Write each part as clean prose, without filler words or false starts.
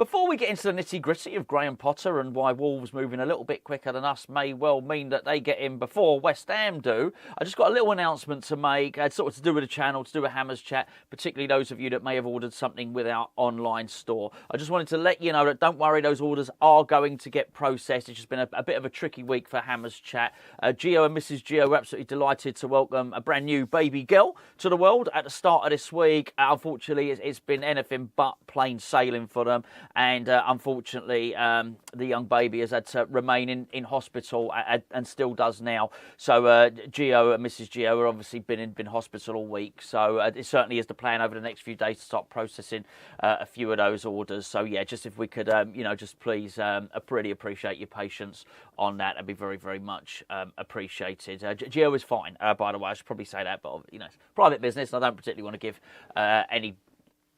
Before we get into the nitty-gritty of Graham Potter and why Wolves moving a little bit quicker than us may well mean that they get in before West Ham do, I just got a little announcement to make, sort of to do with the channel, to do with Hammers Chat, particularly those of you that may have ordered something with our online store. I just wanted to let you know that don't worry, those orders are going to get processed. It's just been a bit of a tricky week for Hammers Chat. Gio and Mrs. Gio were absolutely delighted to welcome a brand new baby girl to the world at the start of this week. Unfortunately, it's been anything but plain sailing for them. And unfortunately, the young baby has had to remain in hospital and still does now. So Gio and Mrs. Gio have obviously been in hospital all week. So it certainly is the plan over the next few days to start processing a few of those orders. So yeah, just if we could, just please really appreciate your patience on that. That'd be very, very much appreciated. Gio is fine, by the way. I should probably say that, but it's private business. And I don't particularly want to give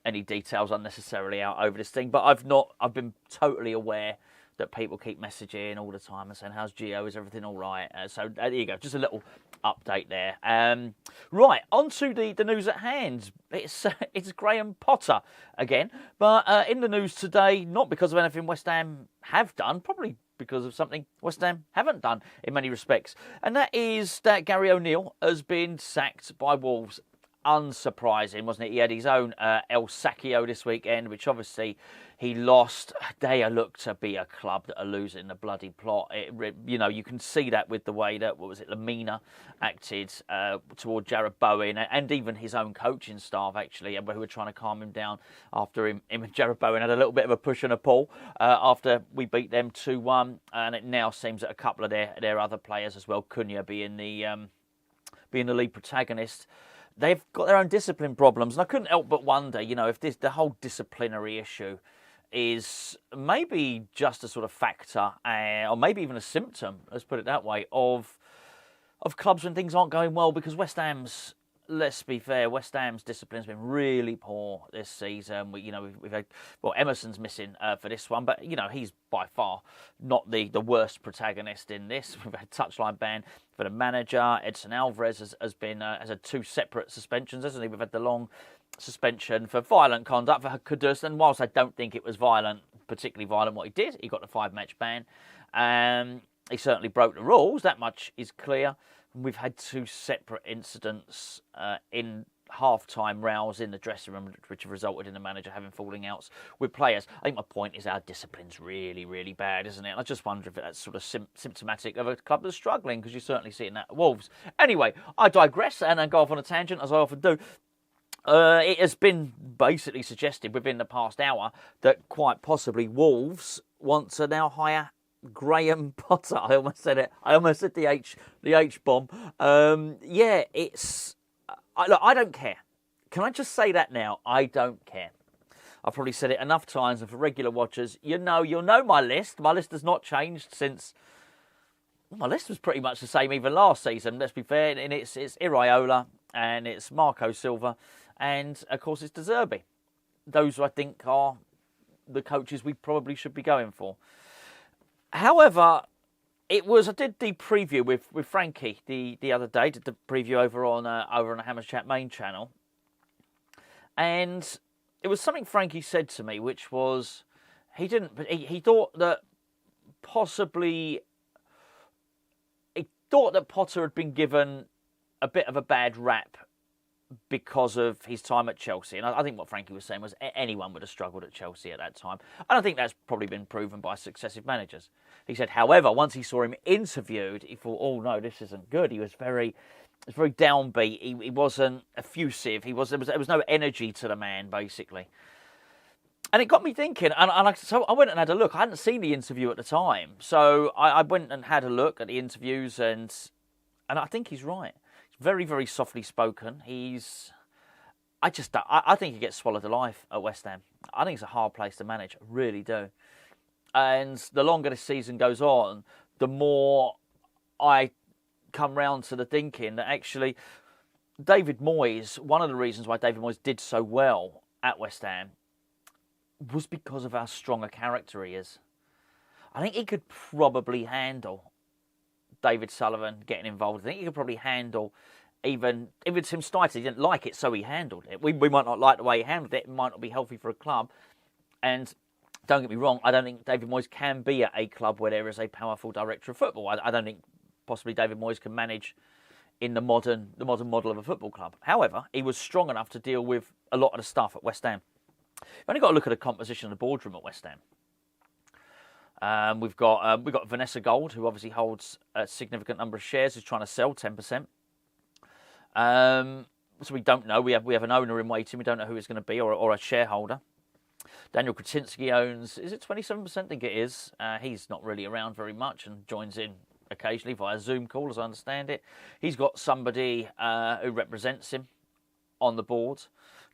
any details unnecessarily out over this thing, but I've been totally aware that people keep messaging all the time and saying, how's Gio, is everything all right? So there you go, just a little update there. Right, on to the news at hand. It's Graham Potter again, but in the news today, not because of anything West Ham have done, probably because of something West Ham haven't done in many respects, and that is that Gary O'Neill has been sacked by Wolves. Unsurprising, wasn't it? He had his own El Sacchio this weekend, which obviously he lost. They look to be a club that are losing the bloody plot. You can see that with the way that, Lamina acted toward Jared Bowen and even his own coaching staff, actually, who were trying to calm him down after him and Jared Bowen had a little bit of a push and a pull after we beat them 2-1. And it now seems that a couple of their other players as well, Cunha being the lead protagonist, they've got their own discipline problems. And I couldn't help but wonder, if the whole disciplinary issue is maybe just a sort of factor, or maybe even a symptom, let's put it that way, of clubs when things aren't going well. Because West Ham's, let's be fair, West Ham's discipline's been really poor this season. We've had, Emerson's missing for this one, but he's by far not the worst protagonist in this. We've had touchline ban for the manager. Edson Alvarez has had 2 separate suspensions, hasn't he? We've had the long suspension for violent conduct for Kudus, and whilst I don't think it was particularly violent what he did, he got the 5-match ban. He certainly broke the rules, that much is clear. We've had 2 separate incidents in half-time rows in the dressing room, which have resulted in the manager having falling outs with players. I think my point is our discipline's really, really bad, isn't it? And I just wonder if that's sort of symptomatic of a club that's struggling, because you're certainly seeing that at Wolves. Anyway, I digress and go off on a tangent, as I often do. It has been basically suggested within the past hour that quite possibly Wolves want to now hire Graham Potter. I almost said it. I almost said the H bomb. Look, I don't care. Can I just say that now? I don't care. I've probably said it enough times, and for regular watchers, you'll know my list. My list has not changed since. Well, my list was pretty much the same even last season. Let's be fair, and it's Iraola and it's Marco Silva, and of course it's De Zerbi. Those I think are the coaches we probably should be going for. However, I did the preview with Frankie the other day. Did the preview over on the Hammers Chat main channel, and it was something Frankie said to me, which was he thought that possibly Potter had been given a bit of a bad rap because of his time at Chelsea. And I think what Frankie was saying was anyone would have struggled at Chelsea at that time. And I think that's probably been proven by successive managers. He said, however, once he saw him interviewed, he thought, oh no, this isn't good. He was very downbeat. He wasn't effusive. There was no energy to the man, basically. And it got me thinking, so I went and had a look. I hadn't seen the interview at the time. So I went and had a look at the interviews, and I think he's right. Very, very softly spoken. I think he gets swallowed alive at West Ham. I think it's a hard place to manage. I really do. And the longer this season goes on, the more I come round to the thinking that actually David Moyes, one of the reasons why David Moyes did so well at West Ham was because of how strong a character he is. I think he could probably handle David Sullivan getting involved. I think he could probably handle even Tim Stites. He didn't like it, so he handled it. We might not like the way he handled it. It might not be healthy for a club. And don't get me wrong, I don't think David Moyes can be at a club where there is a powerful director of football. I don't think possibly David Moyes can manage in the modern model of a football club. However, he was strong enough to deal with a lot of the stuff at West Ham. You've only got to look at the composition of the boardroom at West Ham. We've got Vanessa Gold, who obviously holds a significant number of shares, who's trying to sell 10%. So we don't know. We have an owner in waiting. We don't know who it's going to be, or a shareholder. Daniel Kretinsky owns, is it 27%? I think it is. He's not really around very much and joins in occasionally via Zoom call, as I understand it. He's got somebody who represents him on the board,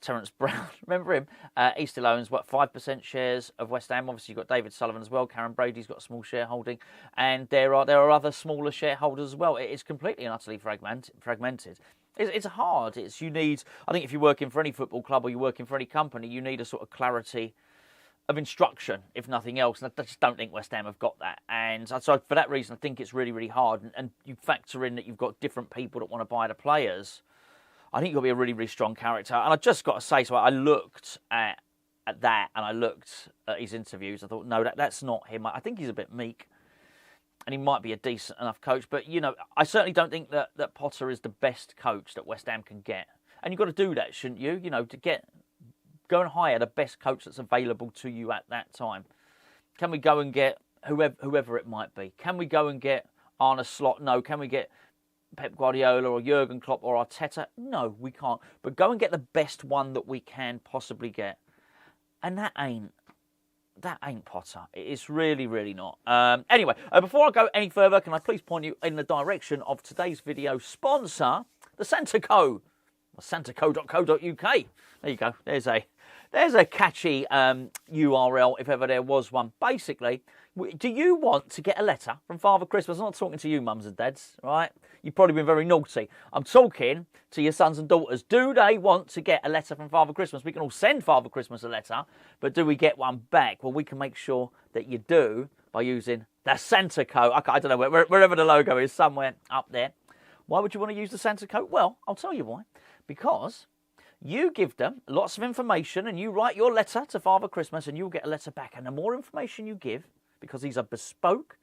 Terence Brown. Remember him? He still owns, 5% shares of West Ham. Obviously, you've got David Sullivan as well. Karen Brady's got a small shareholding. And there are other smaller shareholders as well. It's completely and utterly fragmented. It's hard. You need, I think if you're working for any football club or you're working for any company, you need a sort of clarity of instruction, if nothing else. And I just don't think West Ham have got that. And so for that reason, I think it's really, really hard. And you factor in that you've got different people that want to buy the players. I think you've got to be a really, really strong character. And I just got to say, so I looked at that and I looked at his interviews. I thought, no, that's not him. I think he's a bit meek. And he might be a decent enough coach. But, I certainly don't think that Potter is the best coach that West Ham can get. And you've got to do that, shouldn't you? To go and hire the best coach that's available to you at that time. Can we go and get whoever it might be? Can we go and get Arne Slot? No. Can we get Pep Guardiola or Jurgen Klopp or Arteta? No, we can't. But go and get the best one that we can possibly get. And that ain't Potter. It's really, really not. Anyway, before I go any further, can I please point you in the direction of today's video sponsor, the Santaco, santaco.co.uk. There you go. There's a catchy URL, if ever there was one. Basically, do you want to get a letter from Father Christmas? I'm not talking to you, mums and dads, right? You've probably been very naughty. I'm talking to your sons and daughters. Do they want to get a letter from Father Christmas? We can all send Father Christmas a letter, but do we get one back? Well, we can make sure that you do by using the Santaco. I don't know, wherever the logo is, somewhere up there. Why would you want to use the Santaco? Well, I'll tell you why. Because you give them lots of information and you write your letter to Father Christmas and you'll get a letter back. And the more information you give, because these are bespoke,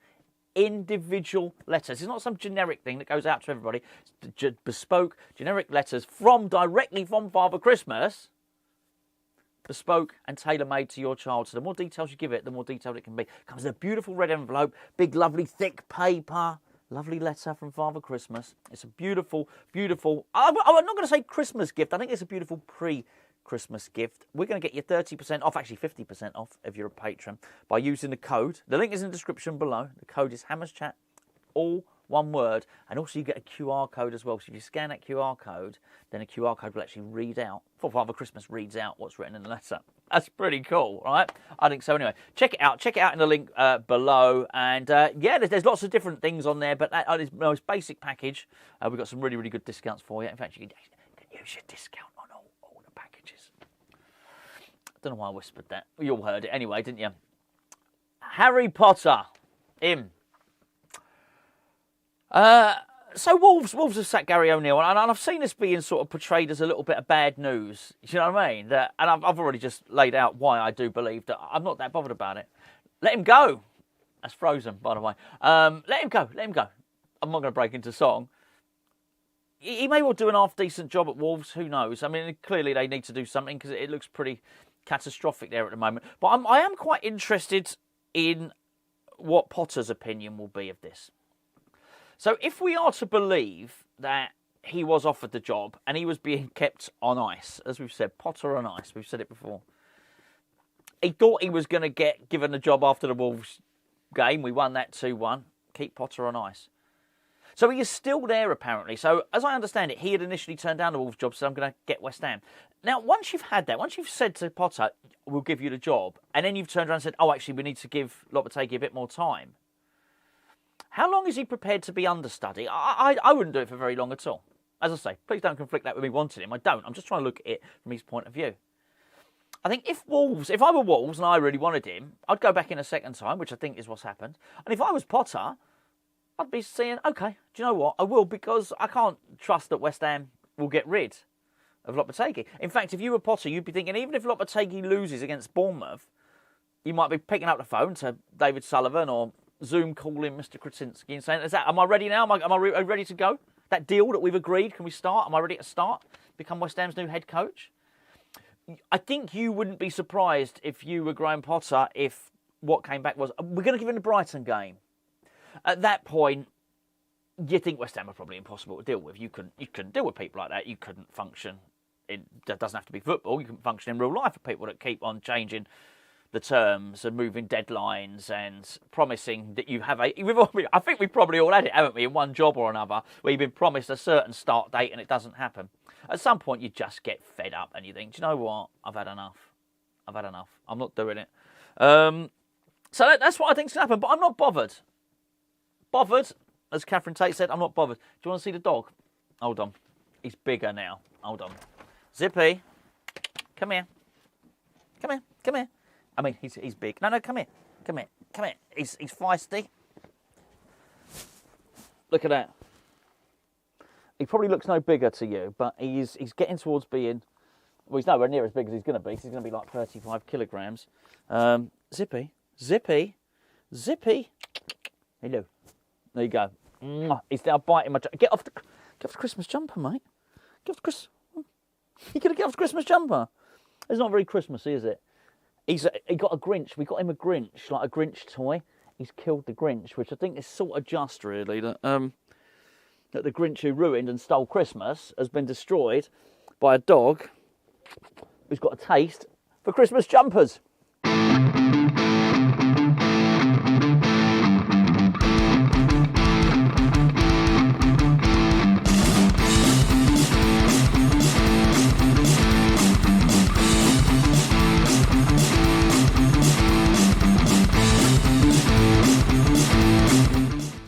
individual letters. It's not some generic thing that goes out to everybody. It's bespoke, generic letters directly from Father Christmas, bespoke and tailor-made to your child. So the more details you give it, the more detailed it can be. Comes in a beautiful red envelope, big, lovely, thick paper. Lovely letter from Father Christmas. It's a beautiful, beautiful, I'm not going to say Christmas gift. I think it's a beautiful pre-Christmas gift. We're going to get you 30% off, actually 50% off if you're a patron, by using the code. The link is in the description below. The code is HammersChat, all one word. And also you get a QR code as well. So if you scan that QR code, then a QR code will actually read out, Father Christmas reads out what's written in the letter. That's pretty cool, right? I think so anyway. Check it out. Check it out in the link below. And there's lots of different things on there, but that is the most basic package. We've got some really, really good discounts for you. In fact, you can use your discount on all the packages. I don't know why I whispered that. You all heard it anyway, didn't you? Harry Potter. Him. So Wolves have sacked Gary O'Neill, and I've seen this being sort of portrayed as a little bit of bad news. You know what I mean? And I've already just laid out why I do believe that I'm not that bothered about it. Let him go. That's Frozen, by the way. Let him go. I'm not going to break into song. He may well do an half-decent job at Wolves. Who knows? I mean, clearly they need to do something because it looks pretty catastrophic there at the moment. But I am quite interested in what Potter's opinion will be of this. So if we are to believe that he was offered the job and he was being kept on ice, as we've said, Potter on ice, we've said it before. He thought he was going to get given the job after the Wolves game. We won that 2-1. Keep Potter on ice. So he is still there, apparently. So as I understand it, he had initially turned down the Wolves job, so I'm going to get West Ham. Now, once you've had that, once you've said to Potter, we'll give you the job, and then you've turned around and said, oh, actually, we need to give Lopetegui a bit more time. How long is he prepared to be understudy? I wouldn't do it for very long at all. As I say, please don't conflict that with me wanting him. I don't. I'm just trying to look at it from his point of view. I think if I were Wolves and I really wanted him, I'd go back in a second time, which I think is what's happened. And if I was Potter, I'd be saying, OK, do you know what? I will, because I can't trust that West Ham will get rid of Lopetegui. In fact, if you were Potter, you'd be thinking, even if Lopetegui loses against Bournemouth, you might be picking up the phone to David Sullivan or Zoom calling Mr. Krasinski and saying, am I ready now? Am I ready to go? That deal that we've agreed, can we start? Am I ready to start? Become West Ham's new head coach? I think you wouldn't be surprised if you were Graham Potter if what came back was, we're going to give him the Brighton game. At that point, you think West Ham are probably impossible to deal with. You couldn't deal with people like that. You couldn't function. It doesn't have to be football. You can function in real life with people that keep on changing the terms and moving deadlines and promising that you have I think we've probably all had it, haven't we, in one job or another, where you've been promised a certain start date and it doesn't happen. At some point, you just get fed up and you think, do you know what? I've had enough. I'm not doing it. So that's what I think's going to happen. But I'm not bothered. As Catherine Tate said, I'm not bothered. Do you want to see the dog? Hold on. He's bigger now. Hold on. Zippy, come here. I mean, he's big. No, come here. He's feisty. Look at that. He probably looks no bigger to you, but he's getting towards being... Well, he's nowhere near as big as he's going to be. He's going to be like 35 kilograms. Zippy. Hello. There you go. He's now biting my... Get off the Christmas jumper, mate. Get off the Christmas... You got to get off the Christmas jumper. It's not very Christmassy, is it? He got a Grinch. We got him a Grinch, like a Grinch toy. He's killed the Grinch, which I think is sort of just, really, that the Grinch who ruined and stole Christmas has been destroyed by a dog who's got a taste for Christmas jumpers.